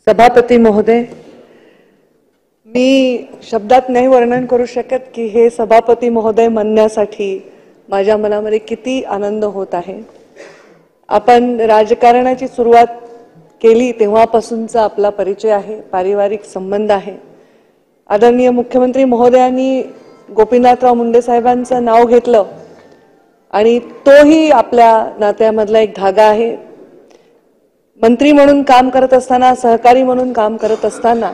सभापती महोदय, मी शब्दात नाही वर्णन करू शकत की हे सभापती महोदय म्हणण्यासाठी माझ्या मनामध्ये किती आनंद होत आहे। आपण राजकारणाची सुरुवात केली तेव्हापासूनचा आपला परिचय आहे, पारिवारिक संबंध आहे। आदरणीय मुख्यमंत्री महोदयांनी गोपीनाथराव मुंडे साहेबांचं नाव घेतलं आणि तोही आपल्या नात्यामधला एक धागा आहे। मंत्री म्हणून काम करत असताना, सहकारी म्हणून काम करत असताना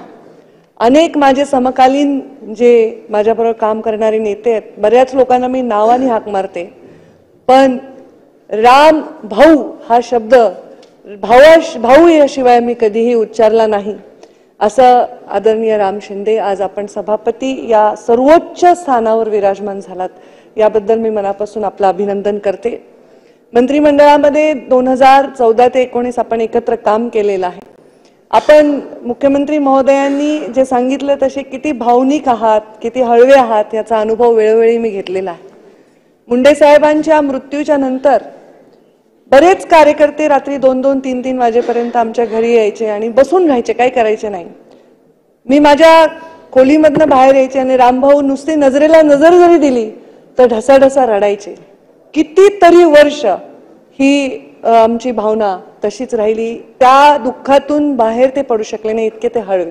अनेक माझे समकालीन जे माझ्याबरोबर काम करणारे नेते आहेत, बऱ्याच लोकांना मी नावाने हाक मारते, पण राम भाऊ हा शब्द भाऊ याशिवाय मी कधीही उच्चारला नाही। असं आदरणीय राम शिंदे आज आपण सभापती या सर्वोच्च स्थानावर विराजमान झालात, याबद्दल मी मनापासून आपलं अभिनंदन करते। मंत्रिमंडळामध्ये 2014 ते 19 आपण एकत्र काम केलेलं आहे। आपण मुख्यमंत्री महोदयांनी जे सांगितलं तसे किती भावनिक आहात, किती हळवे आहात याचा अनुभव वेळोवेळी मी घेतलेला आहे। मुंडे साहेबांच्या मृत्यूच्या नंतर बरेच कार्यकर्ते रात्री 2-2, 3-3 वाजेपर्यंत आमच्या घरी यायचे आणि बसून राहायचे, काही करायचे नाही। मी माझ्या खोलीमधनं बाहेर यायचे आणि रामभाऊ नुसती नजरेला नजर जरी दिली तर ढसाढसा रडायचे। कितीतरी वर्ष ही आमची भावना तशीच राहिली, त्या दुःखातून बाहेर ते पडू शकले नाही, इतके ते हळवे।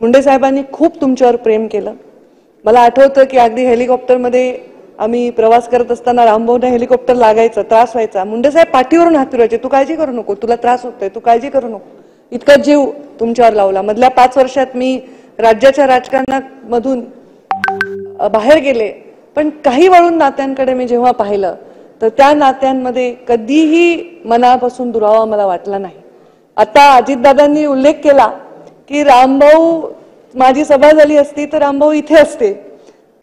मुंडे साहेबांनी खूप तुमच्यावर प्रेम केलं। मला आठवतं की अगदी हेलिकॉप्टरमध्ये आम्ही प्रवास करत असताना रामभाऊंना हेलिकॉप्टर लागायचं, त्रास व्हायचा, मुंडे साहेब पाठीवरून हात फिरवायचे, तू काळजी करू नको, तुला त्रास होतोय, तू काळजी करू नको, इतका जीव तुमच्यावर लावला। मधल्या 5 वर्षात मी राज्याच्या राजकारणामधून बाहेर गेले, पण काही वळून नात्यांकडे मी जेव्हा पाहिलं तर त्या नात्यांमध्ये कधीही मनापासून दुरावा मला वाटला नाही। आता अजितदादांनी उल्लेख केला की रामभाऊ माझी सभा झाली असती तर रामभाऊ इथे असते,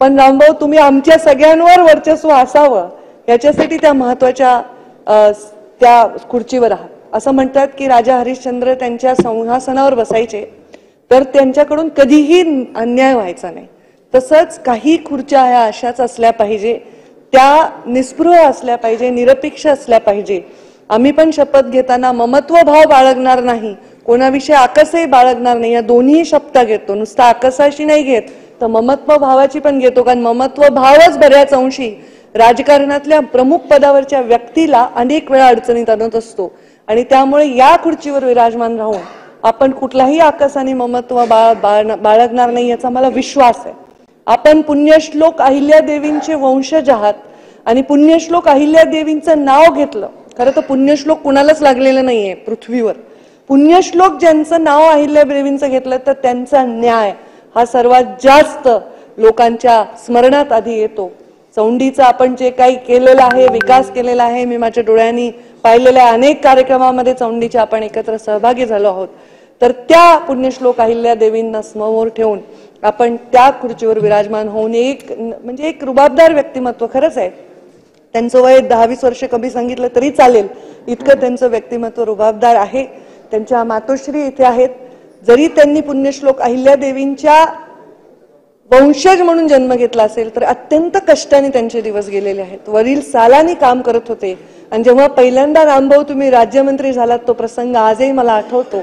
पण रामभाऊ तुम्ही आमच्या सगळ्यांवर वर्चस्व असावं याच्यासाठी त्या महत्त्वाच्या त्या खुर्चीवर आहात। असं म्हणतात की राजा हरिश्चंद्र त्यांच्या सिंहासनावर बसायचे तर त्यांच्याकडून कधीही अन्याय व्हायचा नाही। तसंच काही खुर्च्या ह्या अशाच असल्या पाहिजे, त्या निस्पृह असल्या पाहिजे, निरपेक्ष असल्या पाहिजे। आम्ही पण शपथ घेताना ममत्व भाव बाळगणार नाही, कोणाविषयी आकसही बाळगणार नाही, या दोन्ही शपथ घेतो। नुसता आकसाशी नाही घेत तर ममत्व भावाची पण घेतो, कारण ममत्व भावच बऱ्याच अंशी राजकारणातल्या प्रमुख पदावरच्या व्यक्तीला अनेक वेळा अडचणीत आणत असतो आणि त्यामुळे या खुर्चीवर विराजमान राहून आपण कुठलाही आकसाने ममत्व बाळगणार नाही याचा मला विश्वास आहे। आपण पुण्यश्लोक अहिल्यादेवींचे वंशज आहात आणि पुण्यश्लोक अहिल्यादेवींचं नाव घेतलं। खरं तर पुण्यश्लोक कुणालाच लागलेलं नाहीये पृथ्वीवर। पुण्यश्लोक ज्यांचं नाव अहिल्यादेवींचं घेतलं तर त्यांचा न्याय हा सर्वात जास्त लोकांच्या स्मरणात आधी येतो। चौंडीचा आपण जे काही केलेलं आहे, विकास केलेला आहे, मी माझ्या डोळ्यांनी पाहिलेल्या अनेक कार्यक्रमामध्ये चौंडीच्या आपण एकत्र सहभागी झालो आहोत, तर त्या पुण्यश्लोक अहिल्यादेवींना समोर ठेवून आपण त्या खुर्चीवर विराजमान होऊन एक रुबाबदार व्यक्तिमत्व, खरंच आहे त्यांचं वय 10-20 वर्ष कमी सांगितलं तरी चालेल, इतकं त्यांचं व्यक्तिमत्व रुबाबदार आहे। त्यांच्या मातोश्री इथे आहेत, जरी त्यांनी पुण्यश्लोक अहिल्यादेवींच्या वंशज म्हणून जन्म घेतला असेल तर अत्यंत कष्टाने त्यांचे दिवस गेलेले आहेत। वडील सालानी काम करत होते आणि जेव्हा पहिल्यांदा रामभाऊ तुम्ही राज्यमंत्री झालात तो प्रसंग आजही मला आठवतो।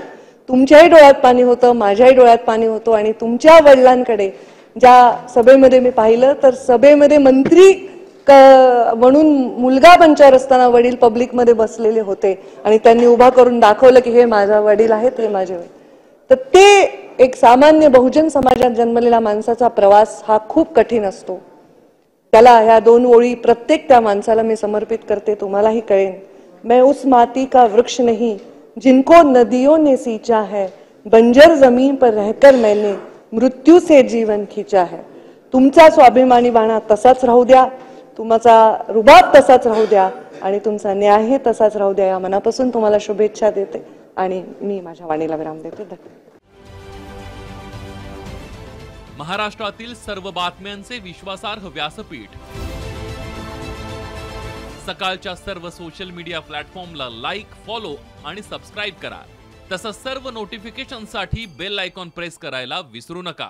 तुमच्याही डोळ्यात पाणी होतं, माझ्याही डोळ्यात पाणी होतं आणि तुमच्या वडिलांकडे ज्या सभेमध्ये मी पाहिलं तर सभेमध्ये मंत्री म्हणून मुलगा पंचार असताना वडील पब्लिकमध्ये बसलेले होते आणि त्यांनी उभा करून दाखवलं की हे माझा वडील आहेत, हे माझे वडील। तर ते एक सामान्य बहुजन समाजात जन्मलेला माणसाचा प्रवास हा खूप कठीण असतो। त्याला ह्या 2 ओळी प्रत्येक त्या माणसाला मी समर्पित करते, तुम्हालाही कळेल। मैं उस माती का वृक्ष नहीं जिनको नदियों ने सींचा है, बंजर जमीन पर रहकर मैंने मृत्यू से जीवन खींचा है। तुमचा स्वाभिमानी बाणा तसाच राहू द्या, तुमचा रुबाब तसाच राहू द्या आणि तुमचा न्याय तसाच राहू द्या, या मनापासून तुम्हाला शुभेच्छा देते आणि मी माझ्या वाणीला विराम देते। धन्यवाद। महाराष्ट्रातील सर्व बातम्यांचे विश्वासार्ह व्यासपीठ, सकाळच्या सर्व सोशल मीडिया प्लॅटफॉर्मला लाईक, फॉलो आणि सबस्क्राईब करा। तसंच सर्व नोटिफिकेशनसाठी बेल आयकॉन प्रेस करायला विसरू नका।